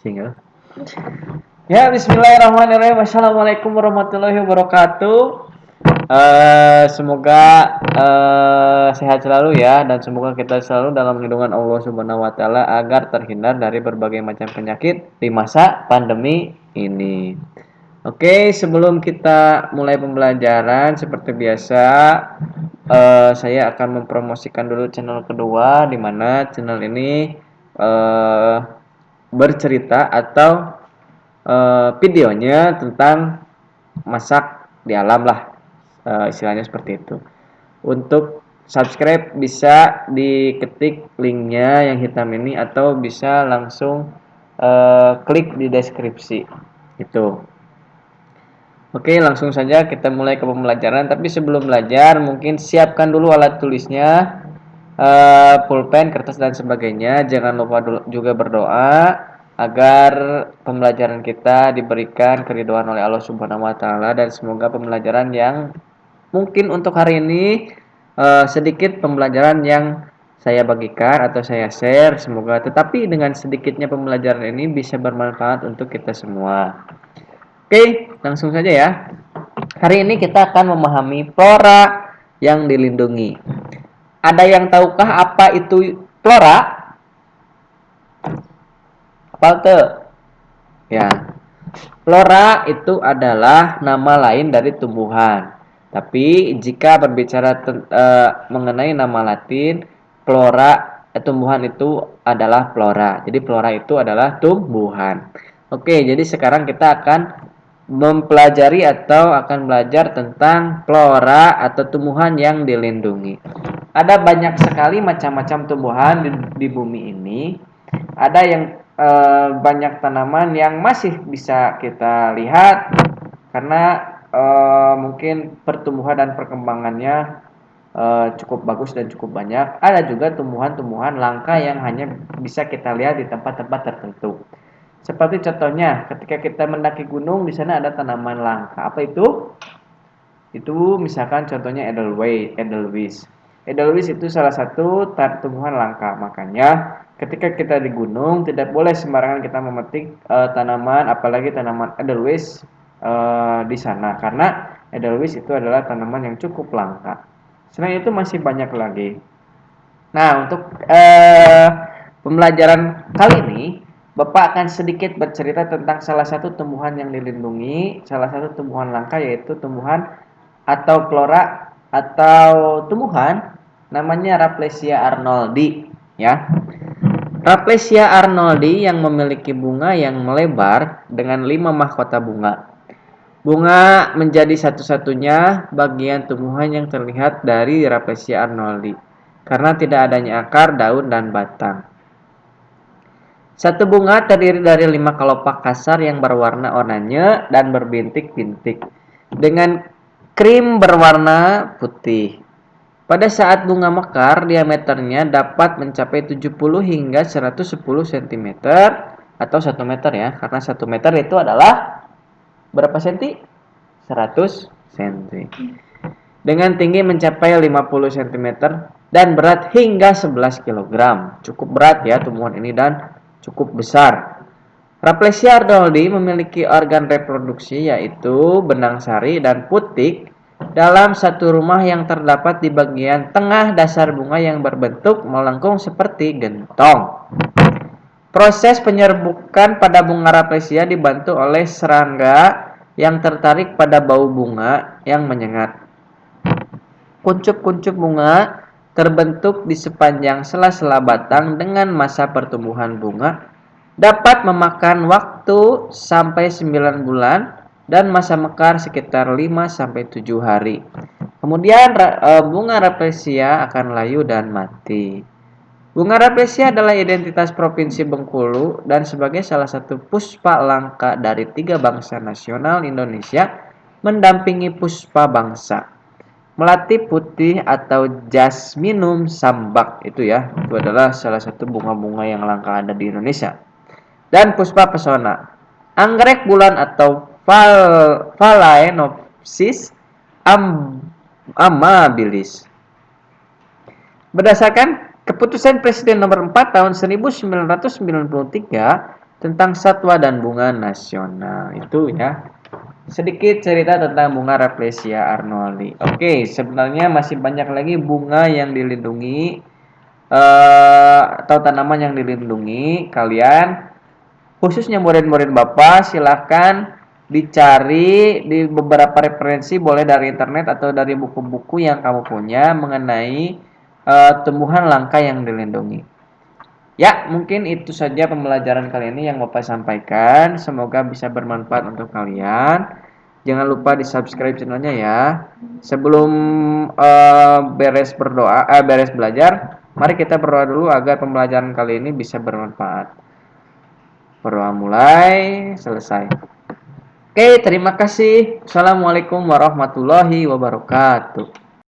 Tinggal. Ya, Bismillahirrahmanirrahim. Assalamualaikum warahmatullahi wabarakatuh. Semoga sehat selalu ya, dan semoga kita selalu dalam lindungan Allah Subhanahu Wa Taala agar terhindar dari berbagai macam penyakit di masa pandemi ini. Oke, sebelum kita mulai pembelajaran seperti biasa, saya akan mempromosikan dulu channel kedua, di mana channel ini eh, bercerita atau videonya tentang masak di alam lah, istilahnya seperti itu. Untuk subscribe bisa diketik linknya yang hitam ini atau bisa langsung klik di deskripsi itu. Oke, langsung saja kita mulai ke pembelajaran. Tapi sebelum belajar, mungkin siapkan dulu alat tulisnya, pulpen, kertas dan sebagainya. Jangan lupa juga berdoa agar pembelajaran kita diberikan keridhaan oleh Allah Subhanahu Wa Taala, dan semoga pembelajaran yang mungkin untuk hari ini sedikit pembelajaran yang saya bagikan atau saya share, semoga tetapi dengan sedikitnya pembelajaran ini bisa bermanfaat untuk kita semua. Oke, langsung saja ya. Hari ini kita akan memahami flora yang dilindungi. Ada yang tahukah apa itu flora? Apa itu? Ya, flora itu adalah nama lain dari tumbuhan. Tapi jika berbicara mengenai nama Latin, flora tumbuhan itu adalah flora. Jadi flora itu adalah tumbuhan. Oke, jadi sekarang kita akan mempelajari atau akan belajar tentang flora atau tumbuhan yang dilindungi. Ada banyak sekali macam-macam tumbuhan di bumi ini. Ada yang banyak tanaman yang masih bisa kita lihat karena mungkin pertumbuhan dan perkembangannya cukup bagus dan cukup banyak. Ada juga tumbuhan-tumbuhan langka yang hanya bisa kita lihat di tempat-tempat tertentu. Seperti contohnya, ketika kita mendaki gunung, di sana ada tanaman langka. Apa itu? Itu misalkan contohnya Edelweiss. Edelweiss itu salah satu tumbuhan langka. Makanya ketika kita di gunung tidak boleh sembarangan kita memetik tanaman, apalagi tanaman Edelweiss di sana, karena Edelweiss itu adalah tanaman yang cukup langka. Selain itu masih banyak lagi. Nah, untuk pembelajaran kali ini, Bapak akan sedikit bercerita tentang salah satu tumbuhan yang dilindungi, salah satu tumbuhan langka, yaitu tumbuhan atau flora atau tumbuhan namanya Rafflesia arnoldi, ya. Rafflesia arnoldi yang memiliki bunga yang melebar dengan 5 mahkota bunga. Bunga menjadi satu-satunya bagian tumbuhan yang terlihat dari Rafflesia arnoldi karena tidak adanya akar, daun, dan batang. Satu bunga terdiri dari 5 kelopak kasar yang berwarna oranye dan berbintik-bintik dengan krim berwarna putih. Pada saat bunga mekar, diameternya dapat mencapai 70 hingga 110 cm atau 1 meter ya, karena 1 meter itu adalah berapa senti? 100 cm. Dengan tinggi mencapai 50 cm dan berat hingga 11 kg. Cukup berat ya tumbuhan ini dan cukup besar. Rafflesia arnoldi memiliki organ reproduksi yaitu benang sari dan putik dalam satu rumah yang terdapat di bagian tengah dasar bunga yang berbentuk melengkung seperti gentong. Proses penyerbukan pada bunga Rafflesia dibantu oleh serangga yang tertarik pada bau bunga yang menyengat. Kuncup-kuncup bunga terbentuk di sepanjang sela-sela batang dengan masa pertumbuhan bunga dapat memakan waktu sampai 9 bulan dan masa mekar sekitar 5 sampai 7 hari. Kemudian bunga Rafflesia akan layu dan mati. Bunga Rafflesia adalah identitas Provinsi Bengkulu dan sebagai salah satu puspa langka dari 3 bangsa nasional Indonesia mendampingi puspa bangsa. Melati putih atau Jasminum sambac itu ya, itu adalah salah satu bunga-bunga yang langka ada di Indonesia. Dan puspa pesona, anggrek bulan atau Phalaenopsis amabilis. Berdasarkan keputusan Presiden nomor 4 tahun 1993 tentang satwa dan bunga nasional. Itu ya. Sedikit cerita tentang bunga Rafflesia arnoldii. Oke, sebenarnya masih banyak lagi bunga yang dilindungi atau tanaman yang dilindungi. Kalian, khususnya murid-murid Bapak, silahkan dicari di beberapa referensi, boleh dari internet atau dari buku-buku yang kamu punya mengenai tumbuhan langka yang dilindungi. Ya, mungkin itu saja pembelajaran kali ini yang Bapak sampaikan. Semoga bisa bermanfaat untuk kalian. Jangan lupa di subscribe channelnya ya. Sebelum beres belajar, mari kita berdoa dulu agar pembelajaran kali ini bisa bermanfaat. Berdoa mulai, selesai. Oke, terima kasih. Assalamualaikum warahmatullahi wabarakatuh.